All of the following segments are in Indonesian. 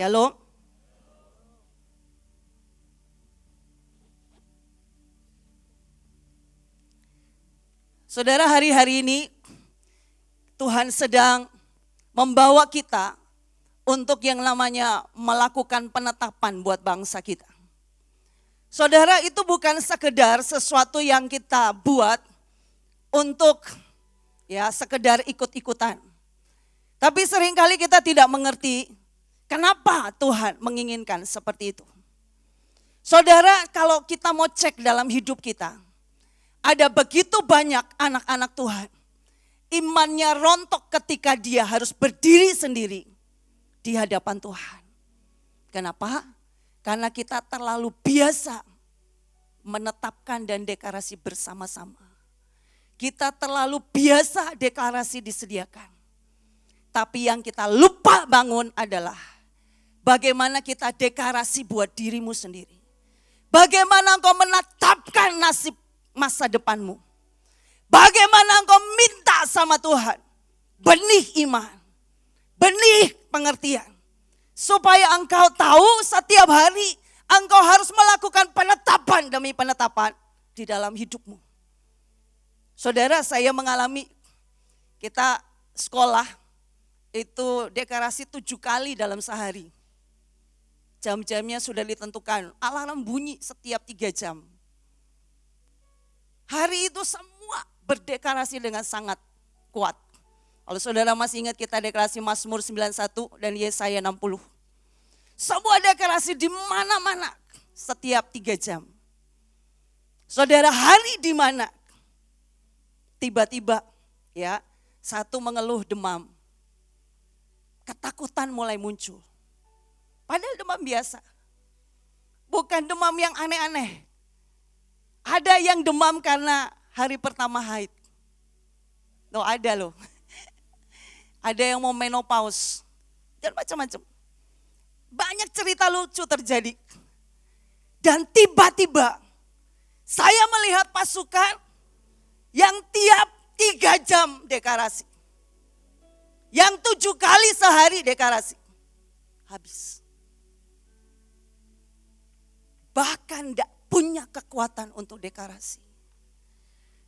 Shalom. Saudara, hari-hari ini Tuhan sedang membawa kita untuk yang namanya melakukan penetapan buat bangsa kita. Saudara, itu bukan sekedar sesuatu yang kita buat untuk sekedar ikut-ikutan. Tapi seringkali kita tidak mengerti kenapa Tuhan menginginkan seperti itu. Saudara, kalau kita mau cek dalam hidup kita, ada begitu banyak anak-anak Tuhan, imannya rontok ketika dia harus berdiri sendiri di hadapan Tuhan. Kenapa? Karena kita terlalu biasa menetapkan dan deklarasi bersama-sama. Kita terlalu biasa deklarasi disediakan. Tapi yang kita lupa bangun adalah bagaimana kita deklarasi buat dirimu sendiri. Bagaimana engkau menetapkan nasib masa depanmu. Bagaimana engkau minta sama Tuhan benih iman, benih pengertian. Supaya engkau tahu setiap hari engkau harus melakukan penetapan demi penetapan di dalam hidupmu. Saudara, saya mengalami, kita sekolah itu deklarasi 7 kali dalam sehari. Jam-jamnya sudah ditentukan, alarm bunyi setiap 3 jam. Hari itu semua berdeklarasi dengan sangat kuat. Kalau saudara masih ingat, kita deklarasi Mazmur 91 dan Yesaya 60. Semua deklarasi di mana-mana setiap 3 jam. Saudara, hari di mana tiba-tiba satu mengeluh demam. Ketakutan mulai muncul. Padahal demam biasa. Bukan demam yang aneh-aneh. Ada yang demam karena hari pertama haid. Ada loh. Ada yang mau menopause. Dan macam-macam. Banyak cerita lucu terjadi. Dan tiba-tiba saya melihat pasukan yang tiap 3 jam deklarasi. Yang 7 kali sehari deklarasi. Habis. Bahkan tidak punya kekuatan untuk deklarasi.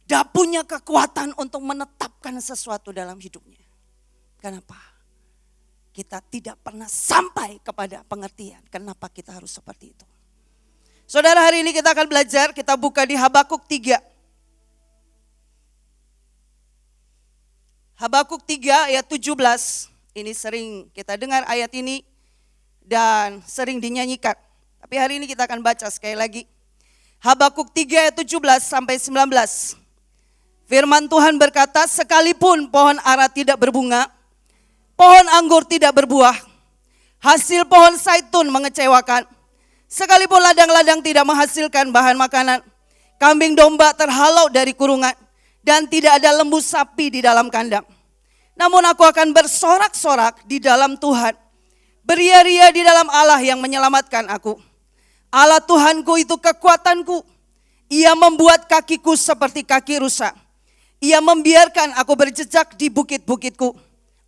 Tidak punya kekuatan untuk menetapkan sesuatu dalam hidupnya. Kenapa? Kita tidak pernah sampai kepada pengertian kenapa kita harus seperti itu. Saudara, hari ini kita akan belajar, kita buka di Habakuk 3. Habakuk 3 ayat 17. Ini sering kita dengar ayat ini dan sering dinyanyikan. Tapi hari ini kita akan baca sekali lagi. Habakuk 3 ayat 17 sampai 19. Firman Tuhan berkata, sekalipun pohon ara tidak berbunga, pohon anggur tidak berbuah, hasil pohon zaitun mengecewakan, sekalipun ladang-ladang tidak menghasilkan bahan makanan, kambing domba terhalau dari kurungan, dan tidak ada lembu sapi di dalam kandang. Namun aku akan bersorak-sorak di dalam Tuhan, beria-ria di dalam Allah yang menyelamatkan aku. Allah Tuhanku itu kekuatanku. Ia membuat kakiku seperti kaki rusa. Ia membiarkan aku berjejak di bukit-bukitku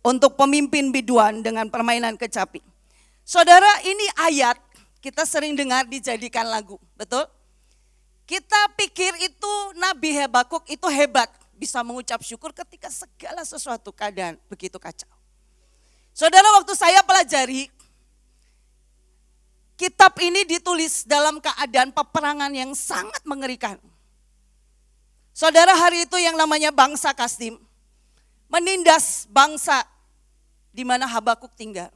untuk pemimpin biduan dengan permainan kecapi. Saudara, ini ayat kita sering dengar dijadikan lagu, betul? Kita pikir itu Nabi Habakuk itu hebat, bisa mengucap syukur ketika segala sesuatu keadaan begitu kacau. Saudara, waktu saya pelajari, kitab ini ditulis dalam keadaan peperangan yang sangat mengerikan. Saudara, hari itu yang namanya bangsa Kasdim menindas bangsa di mana Habakuk tinggal.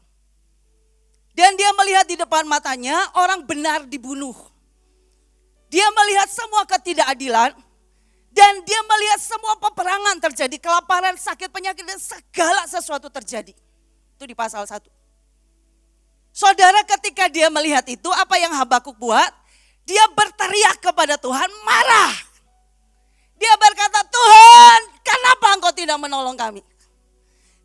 Dan dia melihat di depan matanya orang benar dibunuh. Dia melihat semua ketidakadilan dan dia melihat semua peperangan terjadi, kelaparan, sakit, penyakit dan segala sesuatu terjadi. Itu di pasal 1. Saudara, ketika dia melihat itu, apa yang Habakuk buat? Dia berteriak kepada Tuhan, marah. Dia berkata, Tuhan, kenapa engkau tidak menolong kami?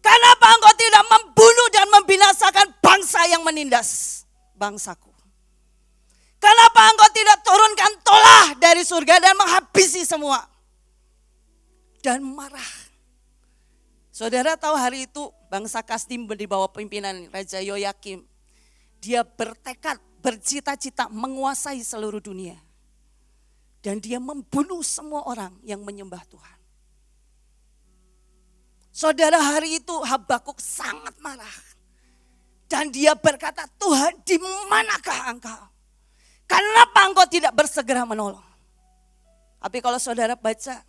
Kenapa engkau tidak membunuh dan membinasakan bangsa yang menindas bangsaku? Kenapa engkau tidak turunkan tolah dari surga dan menghabisi semua? Dan marah. Saudara tahu hari itu bangsa Kasdim di bawah pimpinan Raja Yoyakim. Dia bertekad, bercita-cita menguasai seluruh dunia. Dan dia membunuh semua orang yang menyembah Tuhan. Saudara, hari itu Habakuk sangat marah. Dan dia berkata, Tuhan, di manakah engkau? Kenapa engkau tidak bersegera menolong? Tapi kalau saudara baca,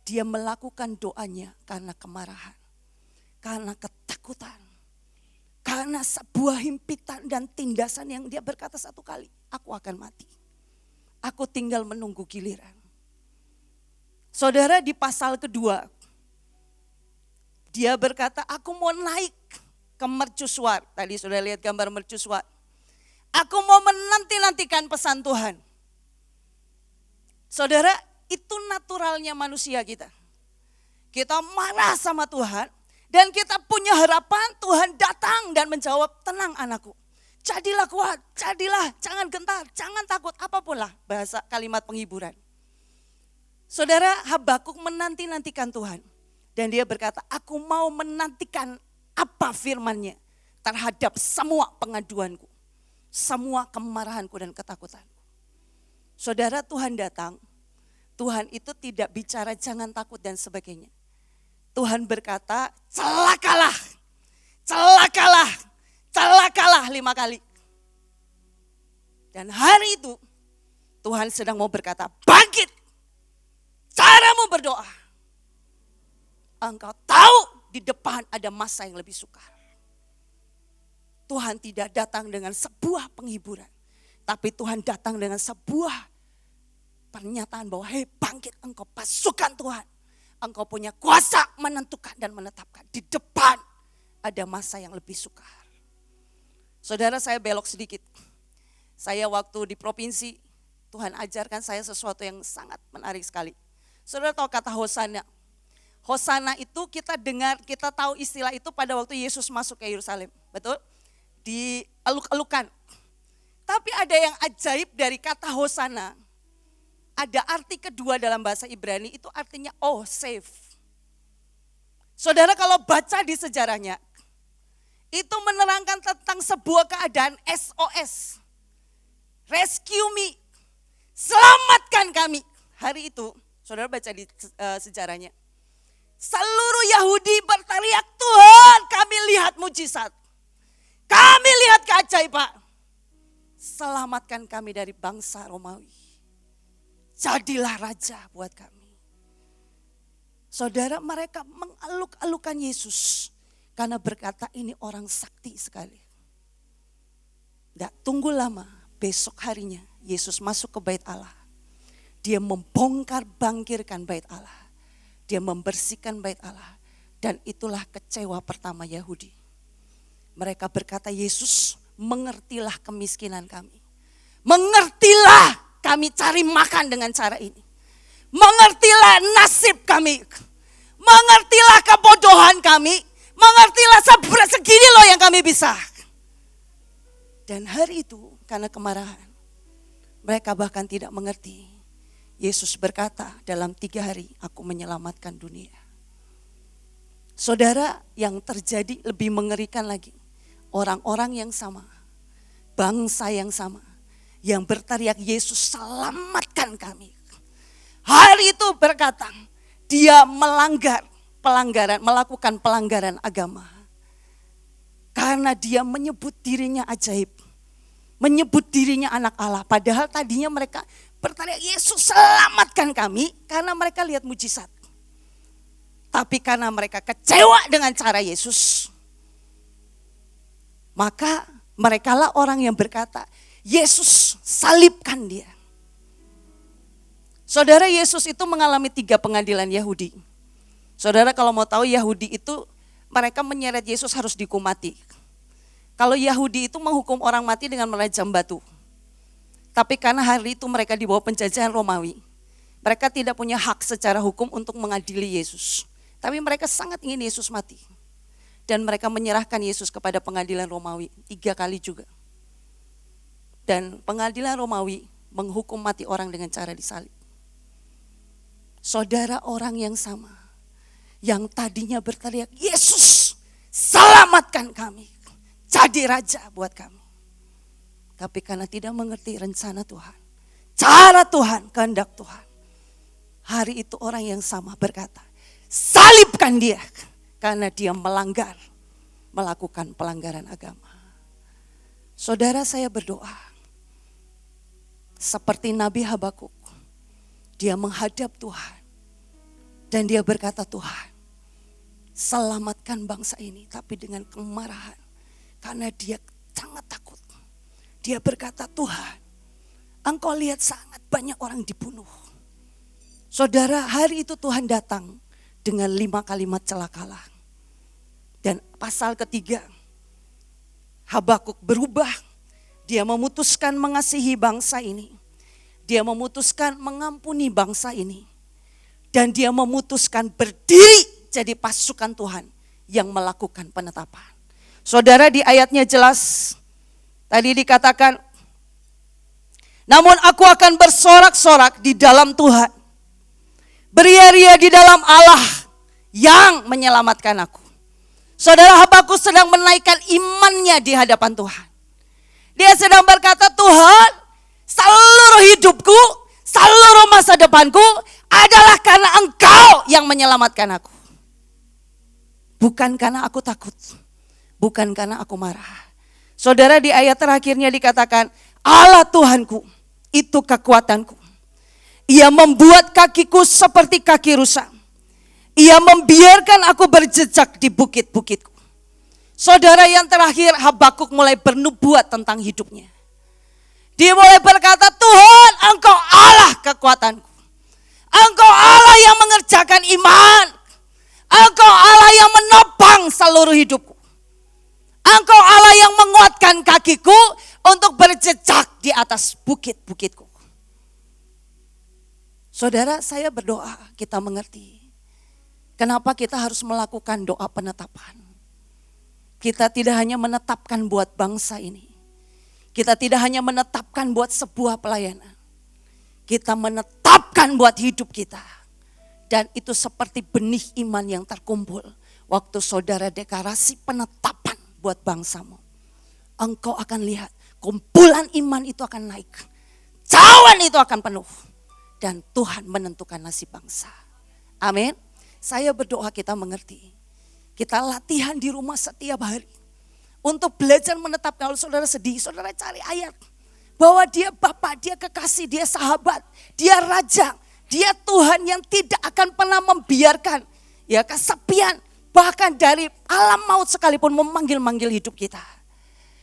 dia melakukan doanya karena kemarahan, karena ketakutan, karena sebuah himpitan dan tindasan yang dia berkata satu kali, aku akan mati. Aku tinggal menunggu giliran. Saudara, di pasal kedua, dia berkata, aku mau naik ke mercusuar. Tadi sudah lihat gambar mercusuar. Aku mau menanti-nantikan pesan Tuhan. Saudara, itu naturalnya manusia kita. Kita marah sama Tuhan dan kita punya harapan Tuhan datang dan menjawab, tenang anakku. Jadilah kuat, jadilah, jangan gentar, jangan takut, apapun lah bahasa kalimat penghiburan. Saudara, Habakuk menanti-nantikan Tuhan. Dan dia berkata, aku mau menantikan apa firman-Nya terhadap semua pengaduanku. Semua kemarahanku dan ketakutanku. Saudara, Tuhan datang, Tuhan itu tidak bicara jangan takut dan sebagainya. Tuhan berkata, celakalah, celakalah, celakalah 5 kali. Dan hari itu Tuhan sedang mau berkata, bangkit, caramu berdoa. Engkau tahu di depan ada masa yang lebih sukar. Tuhan tidak datang dengan sebuah penghiburan. Tapi Tuhan datang dengan sebuah pernyataan bahwa hei bangkit engkau pasukan Tuhan. Engkau punya kuasa menentukan dan menetapkan. Di depan ada masa yang lebih sukar. Saudara, saya belok sedikit. Saya waktu di provinsi, Tuhan ajarkan saya sesuatu yang sangat menarik sekali. Saudara tahu kata Hosana? Hosana itu kita dengar, kita tahu istilah itu pada waktu Yesus masuk ke Yerusalem. Betul? Dieluk-elukan. Tapi ada yang ajaib dari kata Hosana. Ada arti kedua dalam bahasa Ibrani, itu artinya oh save. Saudara kalau baca di sejarahnya, itu menerangkan tentang sebuah keadaan SOS. Rescue me, selamatkan kami. Hari itu, saudara baca di sejarahnya. Seluruh Yahudi berteriak, Tuhan kami lihat mujizat. Kami lihat keajaiban. Selamatkan kami dari bangsa Romawi. Jadilah raja buat kami. Saudara, mereka mengeluk-elukan Yesus karena berkata ini orang sakti sekali. Tidak tunggu lama, besok harinya Yesus masuk ke bait Allah. Dia membongkar bangkirkan bait Allah. Dia membersihkan bait Allah. Dan itulah kecewa pertama Yahudi. Mereka berkata, Yesus mengertilah kemiskinan kami. Mengertilah kami cari makan dengan cara ini. Mengertilah nasib kami. Mengertilah kebodohan kami. Mengertilah segini loh yang kami bisa. Dan hari itu karena kemarahan. Mereka bahkan tidak mengerti. Yesus berkata dalam 3 hari aku menyelamatkan dunia. Saudara, yang terjadi lebih mengerikan lagi. Orang-orang yang sama. Bangsa yang sama. Yang berteriak Yesus selamatkan kami. Hari itu berkata dia melakukan pelanggaran agama. Karena dia menyebut dirinya ajaib. Menyebut dirinya anak Allah. Padahal tadinya mereka berteriak Yesus selamatkan kami karena mereka lihat mujizat. Tapi karena mereka kecewa dengan cara Yesus. Maka merekalah orang yang berkata, Yesus salibkan dia. Saudara, Yesus itu mengalami 3 pengadilan Yahudi. Saudara kalau mau tahu Yahudi itu mereka menyeret Yesus harus dihukum mati. Kalau Yahudi itu menghukum orang mati dengan merajam batu. Tapi karena hari itu mereka di bawah penjajahan Romawi. Mereka tidak punya hak secara hukum untuk mengadili Yesus. Tapi mereka sangat ingin Yesus mati. Dan mereka menyerahkan Yesus kepada pengadilan Romawi 3 kali juga. Dan pengadilan Romawi menghukum mati orang dengan cara disalib. Saudara, orang yang sama. Yang tadinya berteriak, Yesus selamatkan kami. Jadi raja buat kami. Tapi karena tidak mengerti rencana Tuhan, cara Tuhan, kehendak Tuhan. Hari itu orang yang sama berkata, salibkan dia karena dia melakukan pelanggaran agama. Saudara, saya berdoa seperti Nabi Habakuk. Dia menghadap Tuhan dan dia berkata, Tuhan, selamatkan bangsa ini, tapi dengan kemarahan karena dia sangat takut. Dia berkata, Tuhan, Engkau lihat sangat banyak orang dibunuh. Saudara, hari itu Tuhan datang dengan 5 kalimat celakalah. Dan pasal ketiga, Habakuk berubah. Dia memutuskan mengasihi bangsa ini. Dia memutuskan mengampuni bangsa ini. Dan dia memutuskan berdiri jadi pasukan Tuhan yang melakukan penetapan. Saudara, di ayatnya jelas, tadi dikatakan, namun aku akan bersorak-sorak di dalam Tuhan. Beria-ria di dalam Allah yang menyelamatkan aku. Saudara, Habakuk sedang menaikkan imannya di hadapan Tuhan. Dia sedang berkata, Tuhan, seluruh hidupku, seluruh masa depanku adalah karena Engkau yang menyelamatkan aku. Bukan karena aku takut, bukan karena aku marah. Saudara, di ayat terakhirnya dikatakan, Allah Tuhanku, itu kekuatanku. Ia membuat kakiku seperti kaki rusa. Ia membiarkan aku berjejak di bukit-bukitku. Saudara, yang terakhir, Habakuk mulai bernubuat tentang hidupnya. Dia mulai berkata, Tuhan, Engkau Allah kekuatanku. Engkau Allah yang mengerjakan iman. Engkau Allah yang menopang seluruh hidupku. Engkau Allah yang menguatkan kakiku untuk berjejak di atas bukit-bukitku. Saudara, saya berdoa kita mengerti kenapa kita harus melakukan doa penetapan. Kita tidak hanya menetapkan buat bangsa ini. Kita tidak hanya menetapkan buat sebuah pelayanan. Kita menetapkan buat hidup kita. Dan itu seperti benih iman yang terkumpul waktu saudara deklarasi penetapan buat bangsamu. Engkau akan lihat kumpulan iman itu akan naik. Cawan itu akan penuh. Dan Tuhan menentukan nasib bangsa. Amin. Saya berdoa kita mengerti. Kita latihan di rumah setiap hari. Untuk belajar menetapkan. Kalau saudara sedih, saudara cari ayat. Bahwa dia Bapa, dia kekasih, dia sahabat, dia Raja. Dia Tuhan yang tidak akan pernah membiarkan ya kesepian. Bahkan dari alam maut sekalipun memanggil-manggil hidup kita.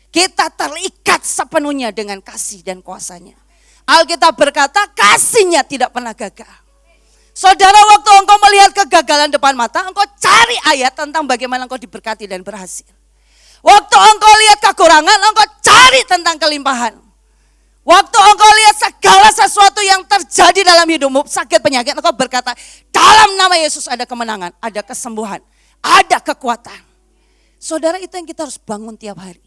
Kita terikat sepenuhnya dengan kasih dan kuasanya. Alkitab berkata kasihnya tidak pernah gagal. Saudara, waktu engkau melihat kegagalan depan mata, engkau cari ayat tentang bagaimana engkau diberkati dan berhasil. Waktu engkau lihat kekurangan, engkau cari tentang kelimpahan. Waktu engkau lihat segala sesuatu yang terjadi dalam hidupmu, sakit penyakit, engkau berkata, dalam nama Yesus ada kemenangan, ada kesembuhan, ada kekuatan. Saudara, itu yang kita harus bangun tiap hari.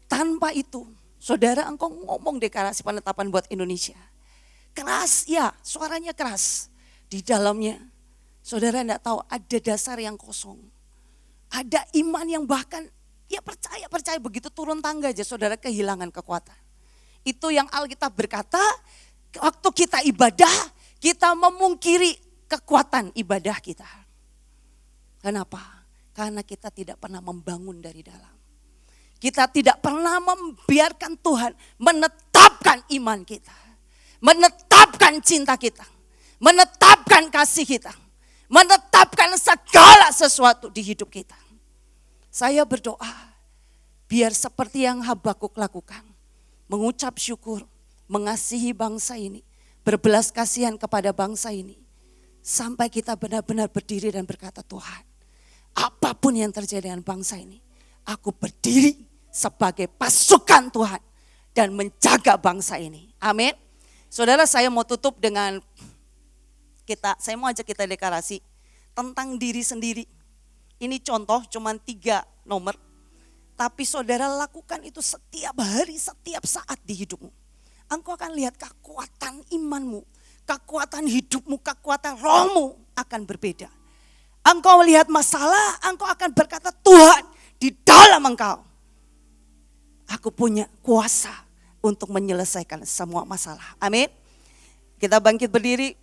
Tanpa itu, saudara, engkau ngomong deklarasi penetapan buat Indonesia. Keras, ya, suaranya keras. Di dalamnya, saudara enggak tahu ada dasar yang kosong. Ada iman yang bahkan, ya percaya begitu turun tangga aja, saudara kehilangan kekuatan. Itu yang Alkitab berkata, waktu kita ibadah, kita memungkiri kekuatan ibadah kita. Kenapa? Karena kita tidak pernah membangun dari dalam. Kita tidak pernah membiarkan Tuhan menetapkan iman kita. Menetapkan cinta kita. Menetapkan kasih kita. Menetapkan segala sesuatu di hidup kita. Saya berdoa, biar seperti yang Habakuk lakukan. Mengucap syukur, mengasihi bangsa ini, berbelas kasihan kepada bangsa ini. Sampai kita benar-benar berdiri dan berkata, Tuhan, apapun yang terjadi dengan bangsa ini, aku berdiri sebagai pasukan Tuhan dan menjaga bangsa ini. Amin. Saudara, saya mau tutup dengan saya mau ajak kita deklarasi tentang diri sendiri. Ini contoh cuma 3 nomor. Tapi saudara lakukan itu setiap hari, setiap saat di hidupmu. Engkau akan lihat kekuatan imanmu, kekuatan hidupmu, kekuatan rohmu akan berbeda. Engkau melihat masalah, engkau akan berkata, Tuhan, di dalam engkau aku punya kuasa untuk menyelesaikan semua masalah. Amin. Kita bangkit berdiri.